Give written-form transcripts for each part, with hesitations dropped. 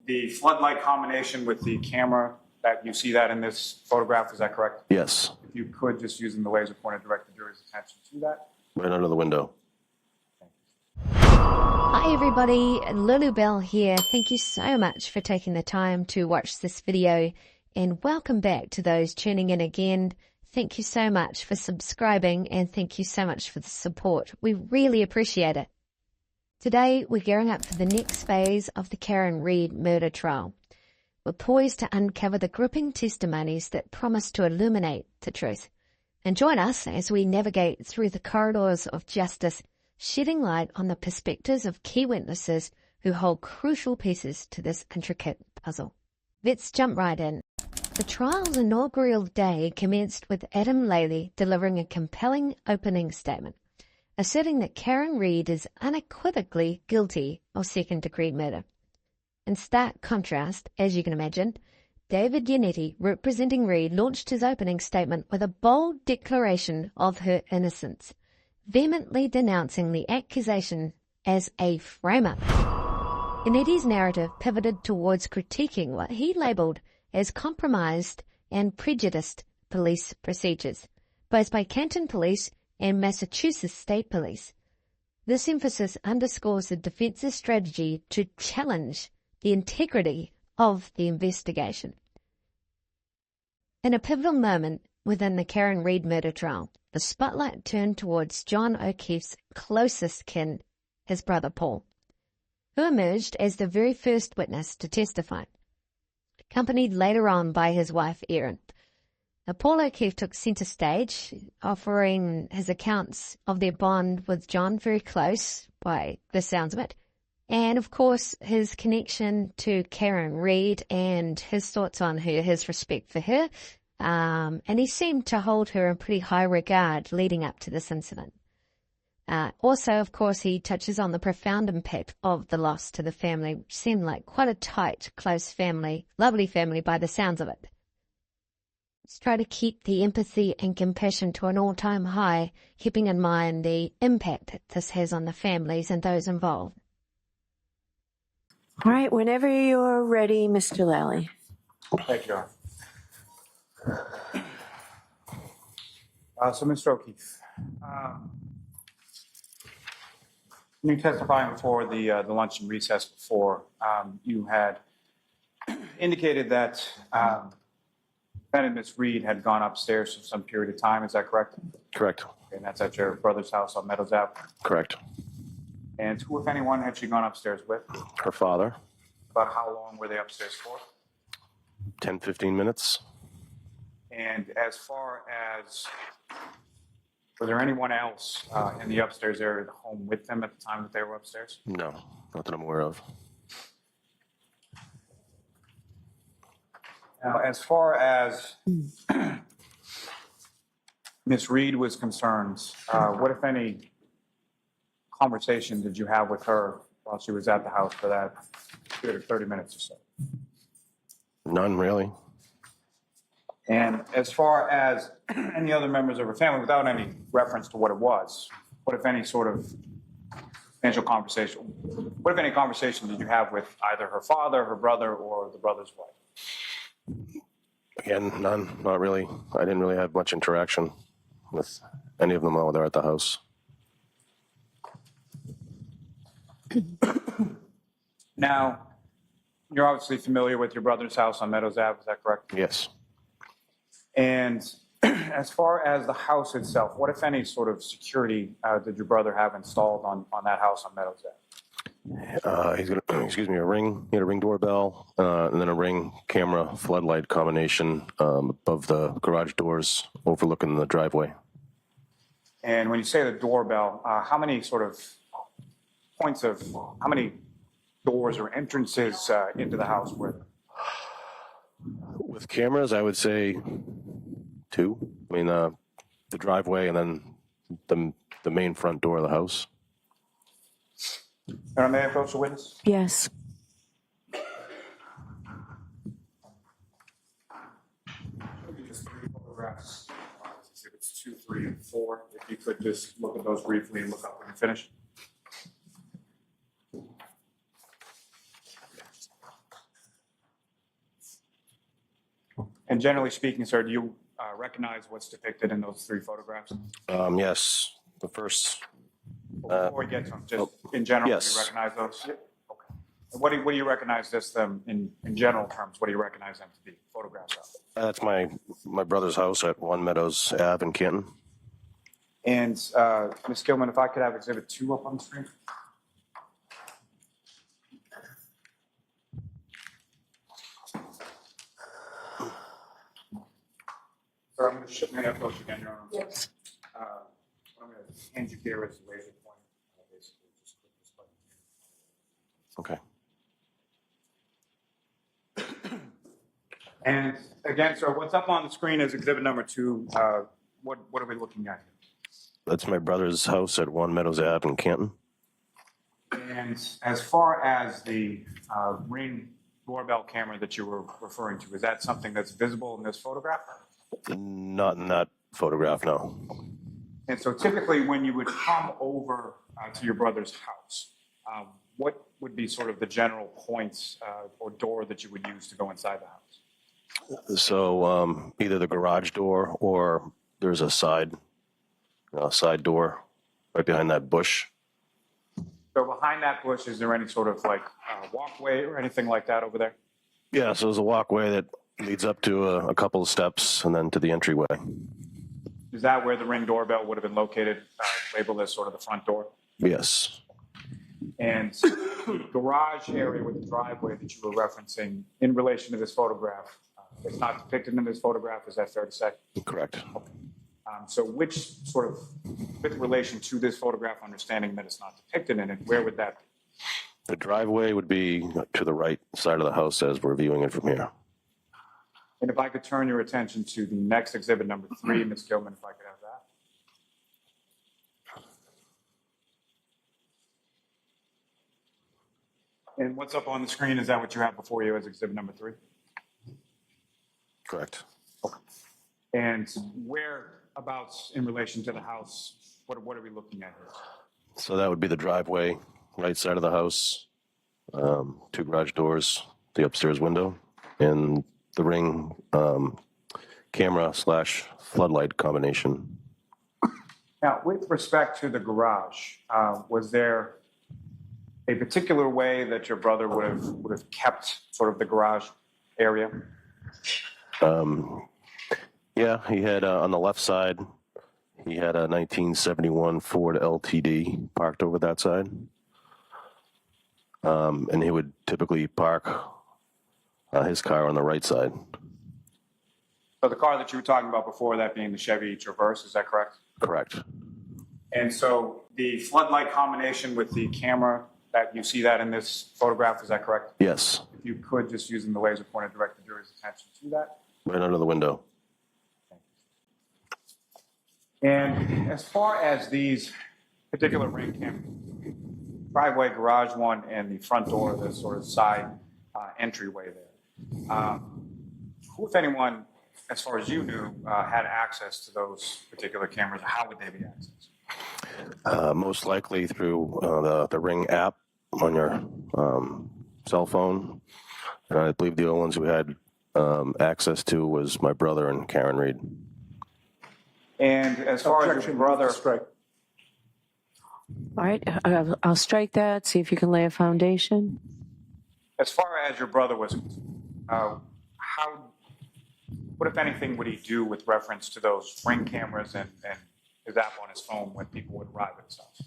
the floodlight combination with the camera, that you see that in this photograph, is that correct? Yes. If you could, just using the laser pointer, direct the jury's attention to that. Right under the window. Hi everybody, Lulu Bell here. Thank you so much for taking the time to watch this video, and welcome back to those tuning in again. Thank you so much for subscribing, and thank you so much for the support. We really appreciate it. Today we're gearing up for the next phase of the Karen Read murder trial. We're poised to uncover the gripping testimonies that promise to illuminate the truth. And join us as we navigate through the corridors of justice, shedding light on the perspectives of key witnesses who hold crucial pieces to this intricate puzzle. Let's jump right in. The trial's inaugural day commenced with Adam Laley delivering a compelling opening statement, asserting that Karen Read is unequivocally guilty of second-degree murder. In stark contrast, as you can imagine, David Yannetti, representing Read, launched his opening statement with a bold declaration of her innocence, vehemently denouncing the accusation as a frame-up. Yannetti's narrative pivoted towards critiquing what he labelled as compromised and prejudiced police procedures, both by Canton Police and Massachusetts State Police. This emphasis underscores the defence's strategy to challenge the integrity of the investigation. In a pivotal moment within the Karen Read murder trial, the spotlight turned towards John O'Keefe's closest kin, his brother Paul, who emerged as the very first witness to testify, accompanied later on by his wife Erin. Now, Paul O'Keefe took centre stage, offering his accounts of their bond with John very close, by the sounds of it, and of course his connection to Karen Read and his thoughts on her, his respect for her, and he seemed to hold her in pretty high regard leading up to this incident. Also, of course, he touches on the profound impact of the loss to the family, which seemed like quite a tight, close family, lovely family by the sounds of it. Let's try to keep the empathy and compassion to an all-time high, keeping in mind the impact that this has on the families and those involved. All right, whenever you're ready, Mr. Lally. Thank you. So, Mr. O'Keefe, you testifying before the lunch and recess before, you had indicated that Defendant Ms. Read had gone upstairs for some period of time. Is that correct? Correct. And that's at your brother's house on Meadows Ave? Correct. And who, if anyone, had she gone upstairs with? Her father. About how long were they upstairs for? 10, 15 minutes. And as far as, was there anyone else in the upstairs area of the home with them at the time that they were upstairs? No, not that I'm aware of. Now, as far as Ms. Read was concerned, what, if any, conversation did you have with her while she was at the house for that period of 30 minutes or so? None, really. And as far as any other members of her family, without any reference to what it was, what, if any, sort of substantial conversation, what, if any, conversation did you have with either her father, her brother, or the brother's wife? Again, none, not really. I didn't really have much interaction with any of them while they're at the house. Now, you're obviously familiar with your brother's house on Meadows Ave, is that correct? Yes. And as far as the house itself, what, if any, sort of security did your brother have installed on that house on Meadows Ave? He's got, excuse me, a ring. He had a Ring doorbell, and then a Ring camera floodlight combination above the garage doors overlooking the driveway. And when you say the doorbell, how many sort of points of, how many doors or entrances into the house were there? With cameras, I would say 2. I mean, the driveway and then the main front door of the house. And may I approach the witness? Yes. Just 3 photographs, exhibits 2, 3, and 4. If you could just look at those briefly and look up when you finish. And generally speaking, sir, do you recognize what's depicted in those three photographs? Yes, the first, Before we get to them, just in general, yes. do you recognize those? Okay. And what do you recognize them in general terms? What do you recognize them to be photographs of? that's my brother's house at 1 Meadows Ave in Canton. And Ms. Gilman, if I could have Exhibit 2 up on the screen. Sir, I'm going to shift my approach again, Your Honor. Yes. What I'm going to hand you here is the laser pointer. Basically, just click this button here. Okay. And again, sir, what's up on the screen is Exhibit number 2. What are we looking at here? That's my brother's house at 1 Meadows Ave in Canton. And as far as the Ring doorbell camera that you were referring to, is that something that's visible in this photograph? Not in that photograph, no. And so typically when you would come over to your brother's house, what would be sort of the general points or door that you would use to go inside the house? So either the garage door or there's a side door right behind that bush. So behind that bush, is there any sort of like walkway or anything like that over there? Yeah, so there's a walkway that leads up to a couple of steps and then to the entryway. Is that where the Ring doorbell would have been located, labeled as sort of the front door? Yes, And the garage area with the driveway that you were referencing in relation to this photograph, it's not depicted in this photograph, is that fair to say? correct. So which sort of, with relation to this photograph, understanding that it's not depicted in it, where would that be? The driveway would be to the right side of the house as we're viewing it from here. And if I could turn your attention to the next exhibit, number 3, Ms. Gilman, if I could have that. And what's up on the screen, is that what you have before you as exhibit number 3? Correct. And whereabouts in relation to the house, what are we looking at here? So that would be the driveway, right side of the house, 2 garage doors, the upstairs window, and the Ring camera / floodlight combination. Now, with respect to the garage, was there a particular way that your brother would have kept sort of the garage area? Yeah, he had on the left side, he had a 1971 Ford LTD parked over that side. And he would typically park his car on the right side. So the car that you were talking about before, that being the Chevy Traverse, is that correct? Correct. And so the floodlight combination with the camera, that you see that in this photograph, is that correct? Yes, If you could, just using the laser pointer, direct the jury's attention to that. right under the window. And as far as these particular Ring cameras, driveway, garage one, and the front door, the sort of side entryway there, who, if anyone, as far as you knew, had access to those particular cameras? How would they be accessed? Most likely through the Ring app on your cell phone. And I believe the only ones who had access to was my brother and Karen Reed. And as far as your brother, All right, I'll strike that, see if you can lay a foundation. as far as your brother was, what if anything would he do with reference to those Ring cameras and his app on his phone when people would arrive at his house?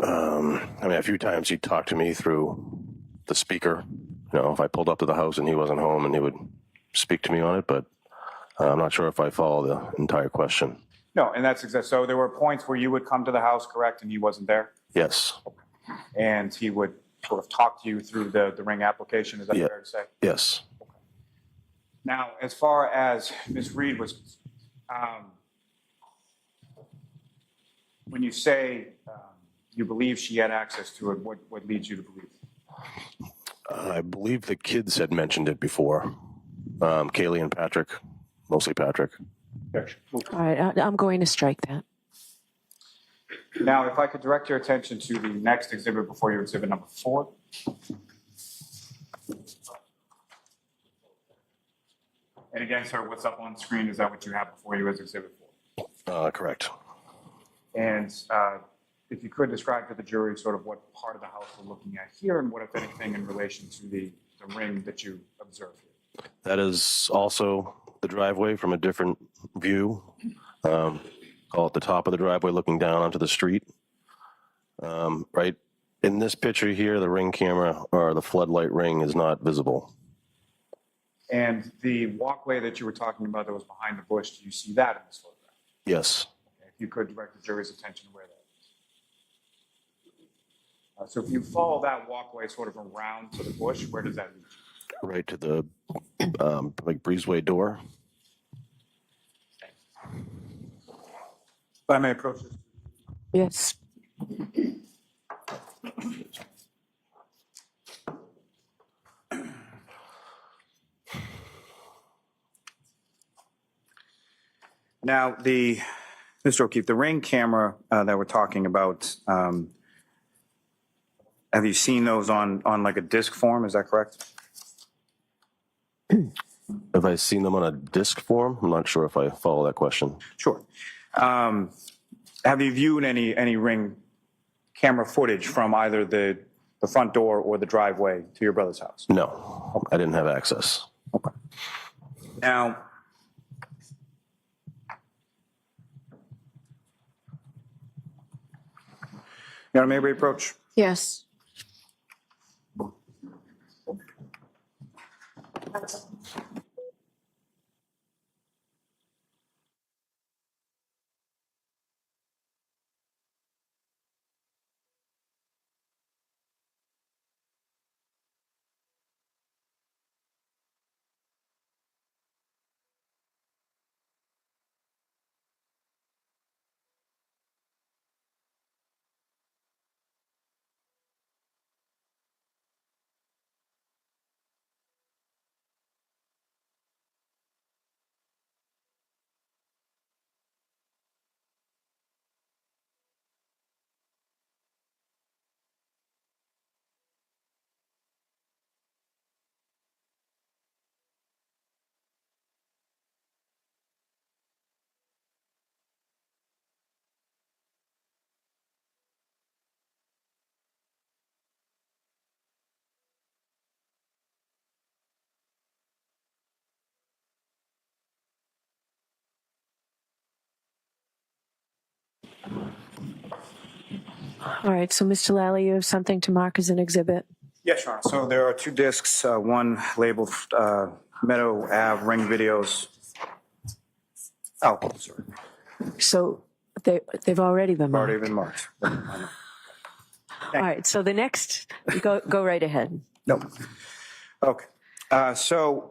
I mean, a few times he talked to me through the speaker. You know, if I pulled up to the house and he wasn't home, and he would speak to me on it, but I'm not sure if I follow the entire question. No, and that's exactly, so there were points where you would come to the house, correct, and he wasn't there? Yes. And he would sort of talk to you through the Ring application, is that Yeah. fair to say? Yes. Now, as far as Ms. Reed was, when you say you believe she had access to it, what leads you to believe? I believe the kids had mentioned it before. Kaylee and Patrick, mostly Patrick. All right, I'm going to strike that. Now, if I could direct your attention to the next exhibit before your exhibit number 4. again, sir, what's up on the screen, is that what you have before you as Exhibit 4? Correct. And if you could describe to the jury sort of what part of the house we're looking at here and what, if anything, in relation to the ring that you observed here. That is also the driveway from a different view. Call it the top of the driveway looking down onto the street. Right in this picture here, the ring camera or the floodlight ring is not visible. And the walkway that you were talking about that was behind the bush, do you see that in this photograph? Yes. Okay, if you could direct the jury's attention to where that is. So if you follow that walkway sort of around to the bush, where does that lead you? Right to the like breezeway door. If I may approach this. Yes. Now, Mr. O'Keefe, the ring camera that we're talking about, have you seen those on like a disc form? Is that correct? Have I seen them on a disc form? I'm not sure if I follow that question. Sure. Have you viewed any ring camera footage from either the front door or the driveway to your brother's house? No, I didn't have access. Okay. Now, you want to maybe approach? Yes. All right. So, Mr. Lally, you have something to mark as an exhibit? Yes, Your Honor. So there are two discs, one labeled Meadow Ave Ring Videos. Oh, sorry. So they've already been marked. Already been marked. All right. So the next, go right ahead. No. Okay. So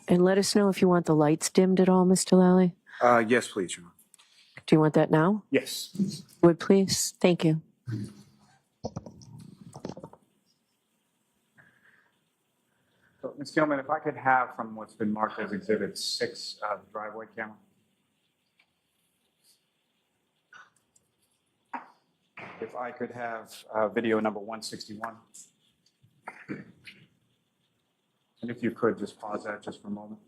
And let us know if you want the lights dimmed at all, Mr. Lally. yes, please, Your Honor. Do you want that now? Yes. Would please? Thank you. So, Ms. Gilman, if I could have from what's been marked as Exhibit 6, the driveway camera. If I could have video number 161. And if you could, just pause that just for a moment.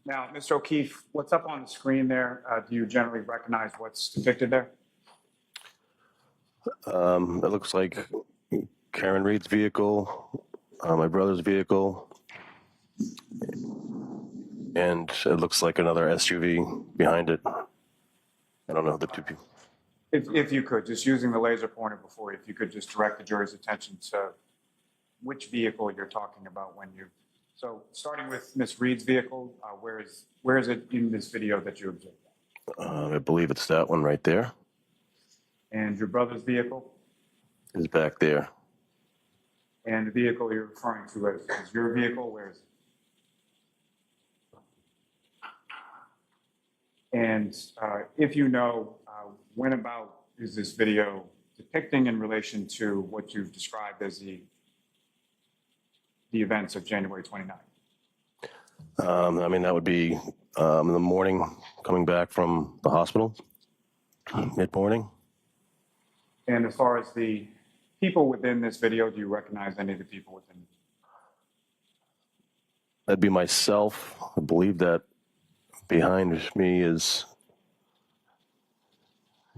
Now, Mr. O'Keefe, what's up on the screen there? Do you generally recognize what's depicted there? It looks like Karen Reed's vehicle, my brother's vehicle, and it looks like another SUV behind it. I don't know the two people. If you could, just using the laser pointer before, if you could just direct the jury's attention to which vehicle you're talking about when you. So starting with Ms. Reed's vehicle, where is it in this video that you observed? I believe it's that one right there. And your brother's vehicle? Is back there. And the vehicle you're referring to is your vehicle, where is it? And if you know, when about is this video depicting in relation to what you've described as the events of January 29th? I mean, that would be in the morning, coming back from the hospital, mid-morning. And as far as the people within this video, do you recognize any of the people within? That'd be myself. I believe that behind me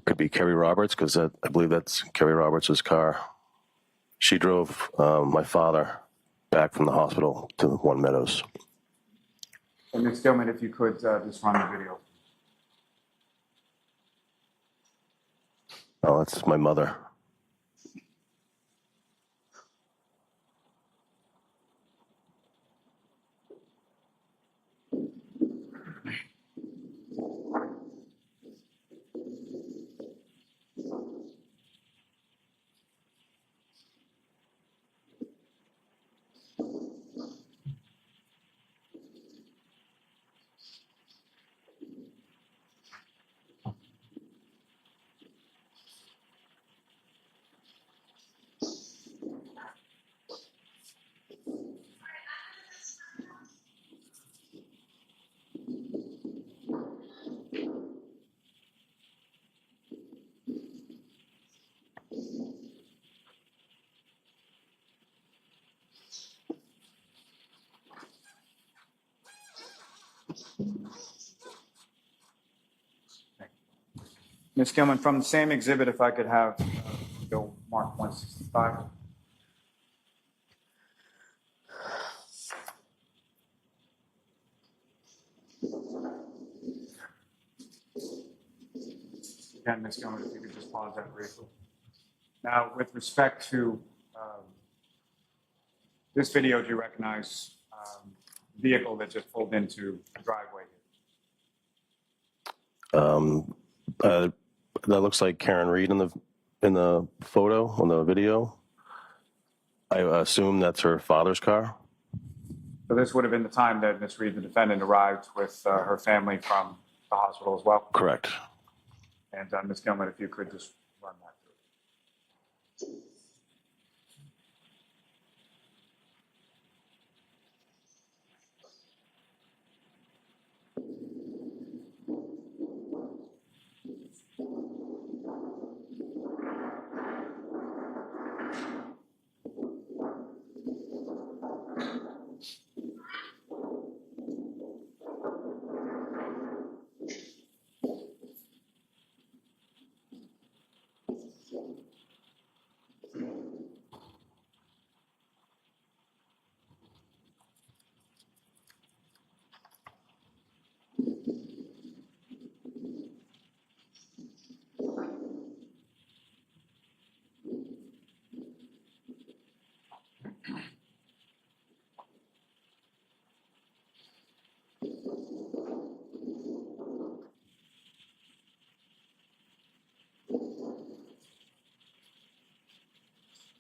could be Kerry Roberts, because I believe that's Kerry Roberts' car. She drove my father back from the hospital to One Meadows. And Ms. Gilman, if you could just run the video. Oh, that's my mother. Ms. Gilman, from the same exhibit, if I could have Bill Mark 165. Again, Ms. Gilman, if you could just pause that briefly. Now, with respect to this video, do you recognize the vehicle that just pulled into the driveway? That looks like Karen Reed in the photo, on the video. I assume that's her father's car. So this would have been the time that Ms. Reed, the defendant, arrived with her family from the hospital as well. Correct. And Ms. Gilman, if you could just run that through.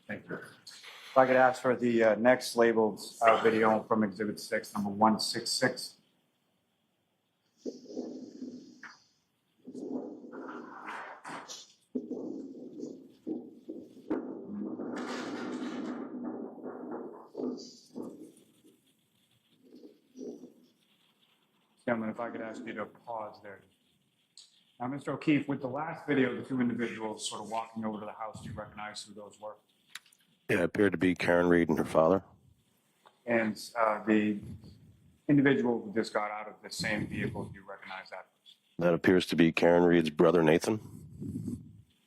Thank you. If I could ask for the next labeled video from Exhibit 6, number 166. Gentlemen, if I could ask you to pause there. Now, Mr. O'Keefe, with the last video, the two individuals sort of walking over to the house, do you recognize who those were? Yeah, it appeared to be Karen Reed and her father. And the individual who just got out of the same vehicle, do you recognize that? That appears to be Karen Reed's brother, Nathan.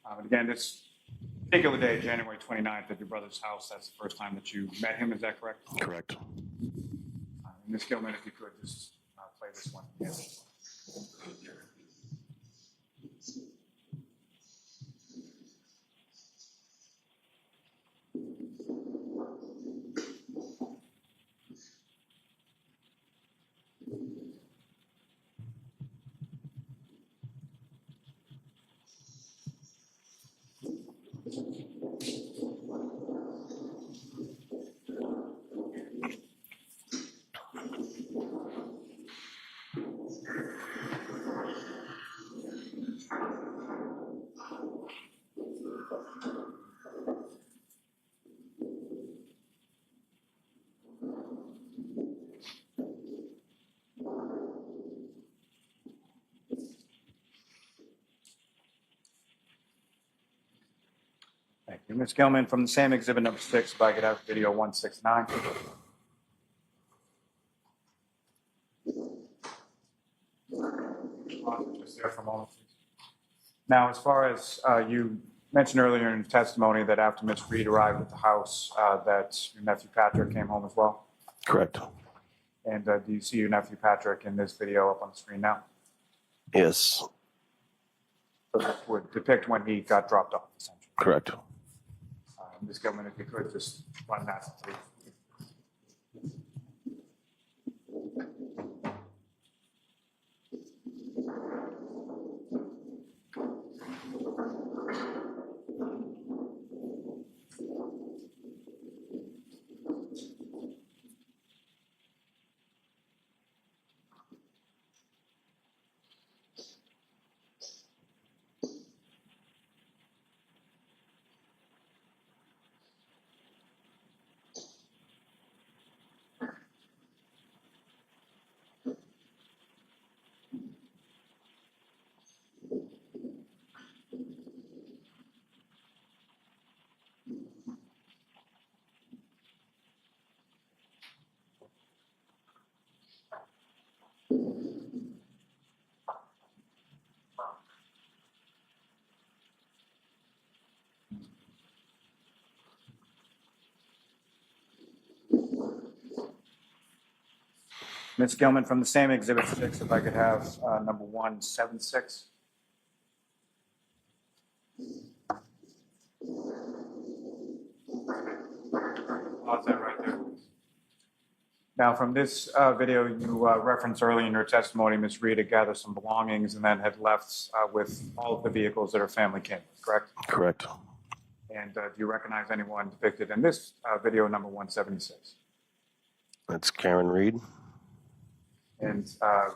And again, this particular day, January 29th, at your brother's house, that's the first time that you met him, is that correct? Correct. Ms. Gilman, if you could just play this one again. you. Ms. Gilman, from the same exhibit number 6, if I could have video 169. Just there for a moment, please. Now, as far as you mentioned earlier in your testimony that after Ms. Reed arrived at the house, that your nephew Patrick came home as well. Correct. And do you see your nephew Patrick in this video up on the screen now? Yes. So this would depict when he got dropped off, essentially. Correct. Ms. Gilman, if you could just run that, please. Ms. Gilman, from the same exhibit 6, if I could have number 176. Pause that right there. Now, from this video, you referenced early in your testimony, Ms. Reed had gathered some belongings and then had left with all of the vehicles that her family came with, correct? Correct. And do you recognize anyone depicted in this video number 176? That's Karen Reed. And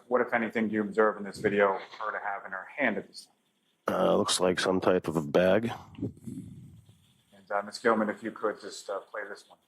what, if anything, do you observe in this video her to have in her hand at this time? Looks like some type of a bag. And Ms. Gilman, if you could just play this one.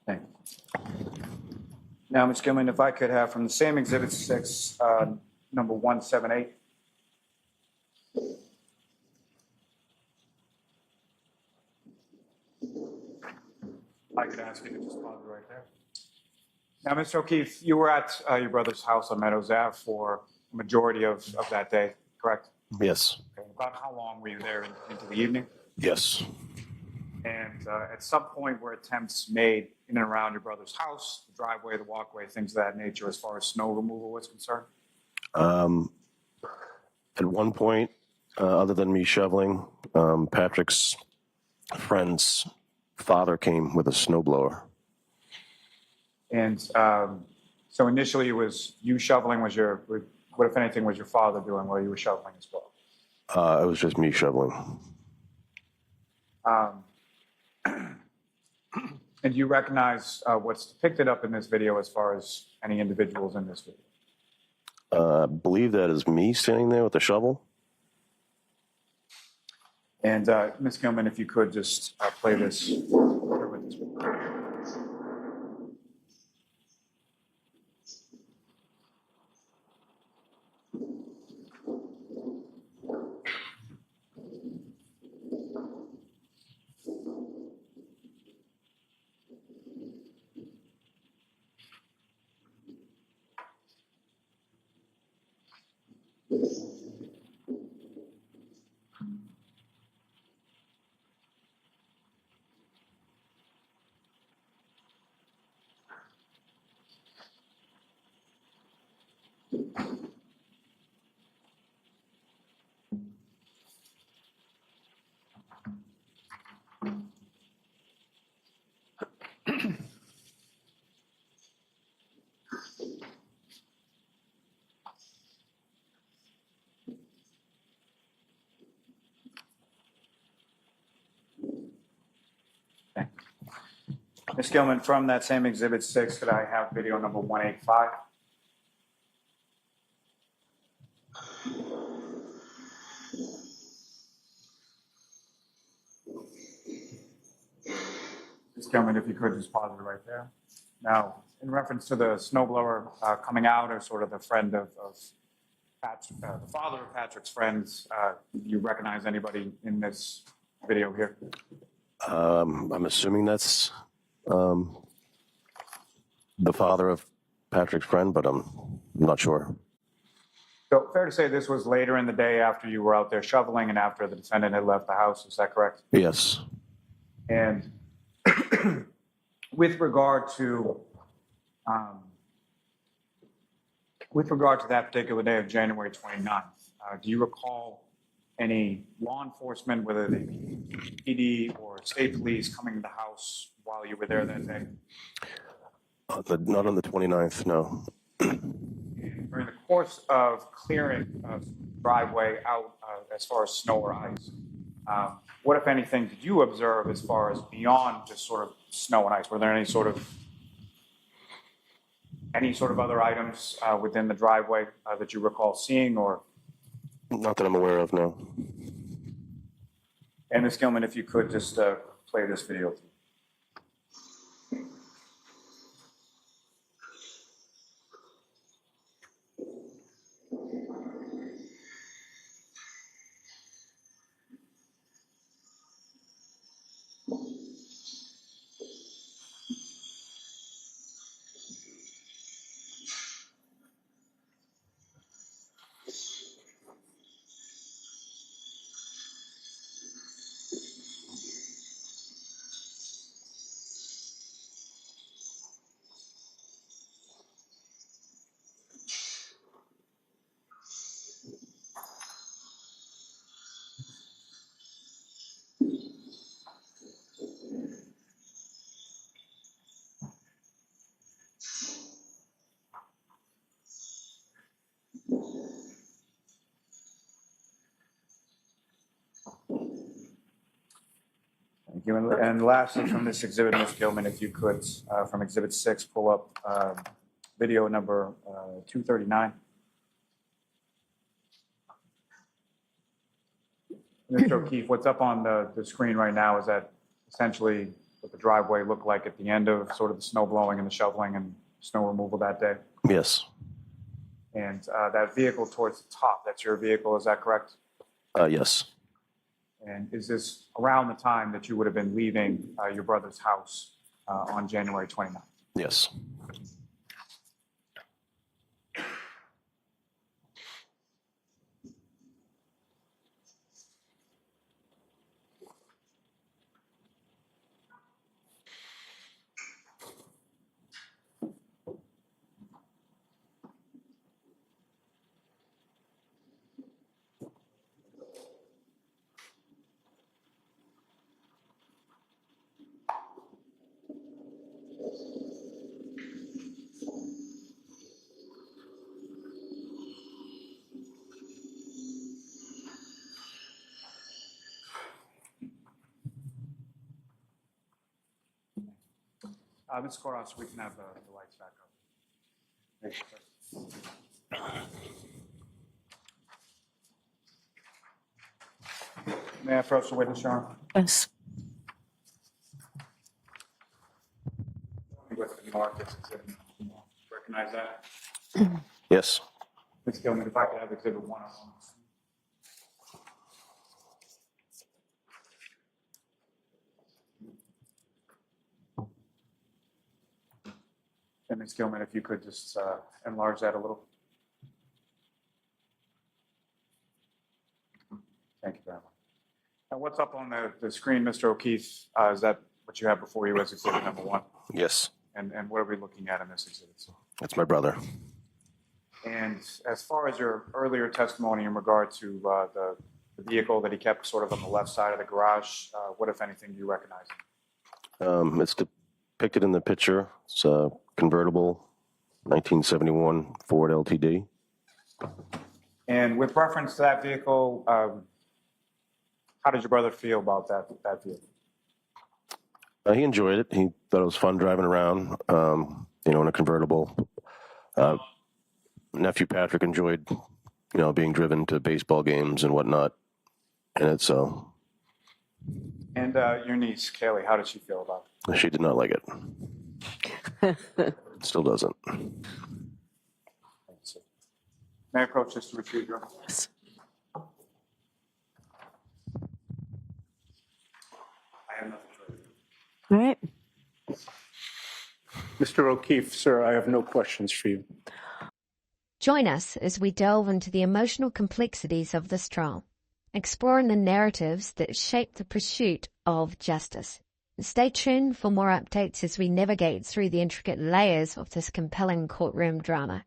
Thank you. Now, Ms. Gilman, if I could have from the same exhibit 6, number 178. I could ask you to just pause right there. Now, Mr. O'Keefe, you were at your brother's house on Meadows Ave for a majority of that day, correct? Yes. Okay. About how long were you there into the evening? Yes. And at some point were attempts made in and around your brother's house, the driveway, the walkway, things of that nature, as far as snow removal was concerned? At one point, other than me shoveling, Patrick's friend's father came with a snowblower. And so initially it was you shoveling, what if anything was your father doing while you were shoveling as well? It was just me shoveling. And do you recognize what's depicted up in this video as far as any individuals in this video? I believe that is me standing there with the shovel. And Ms. Gilman, if you could just play this. Ms. Gilman, from that same Exhibit 6, could I have video number 185? Ms. Gilman, if you could just pause it right there. Now, in reference to the snowblower coming out, or sort of the friend of Patrick, the father of Patrick's friends, do you recognize anybody in this video here? I'm assuming that's the father of Patrick's friend, but I'm not sure. So fair to say this was later in the day after you were out there shoveling and after the defendant had left the house, is that correct? Yes. And with regard to that particular day of January 29th, do you recall any law enforcement, whether they be PD or state police, coming to the house while you were there that day? Not on the 29th, no. During the course of clearing the driveway out as far as snow or ice, what, if anything, did you observe as far as beyond just sort of snow and ice? Were there any sort of other items within the driveway that you recall seeing, or? Not that I'm aware of, no. And Ms. Gilman, if you could just play this video. Thank you. And lastly, from this exhibit, Ms. Gilman, if you could, from Exhibit 6, pull up video number 239. Mr. O'Keefe, what's up on the screen right now is that essentially what the driveway looked like at the end of sort of the snow blowing and the shoveling and snow removal that day? Yes. And that vehicle towards the top, that's your vehicle, is that correct? Yes. And is this around the time that you would have been leaving your brother's house on January 29th? Yes. Ms. Koros, we can have the lights back up. Thank you. May I approach the witness, Your Honor? Yes. With the markers, recognize that? Yes. Ms. Gilman, if I could have Exhibit 1 on. And Ms. Gilman, if you could just enlarge that a little. Thank you very much. Now, what's up on the screen, Mr. O'Keefe? Is that what you have before you as Exhibit number 1? Yes. And what are we looking at in this exhibit? That's my brother. And as far as your earlier testimony in regard to the vehicle that he kept sort of on the left side of the garage, what, if anything, do you recognize? It's depicted in the picture. It's a convertible 1971 Ford LTD. And with reference to that vehicle, how did your brother feel about that vehicle? He enjoyed it. He thought it was fun driving around, in a convertible. Nephew Patrick enjoyed, being driven to baseball games and whatnot in it. So. And your niece, Kaylee, how did she feel about it? She did not like it. Still doesn't. May I approach this to retrieve your? Yes. I have nothing further. All right. Mr. O'Keefe, sir, I have no questions for you. Join us as we delve into the emotional complexities of this trial, exploring the narratives that shape the pursuit of justice. Stay tuned for more updates as we navigate through the intricate layers of this compelling courtroom drama.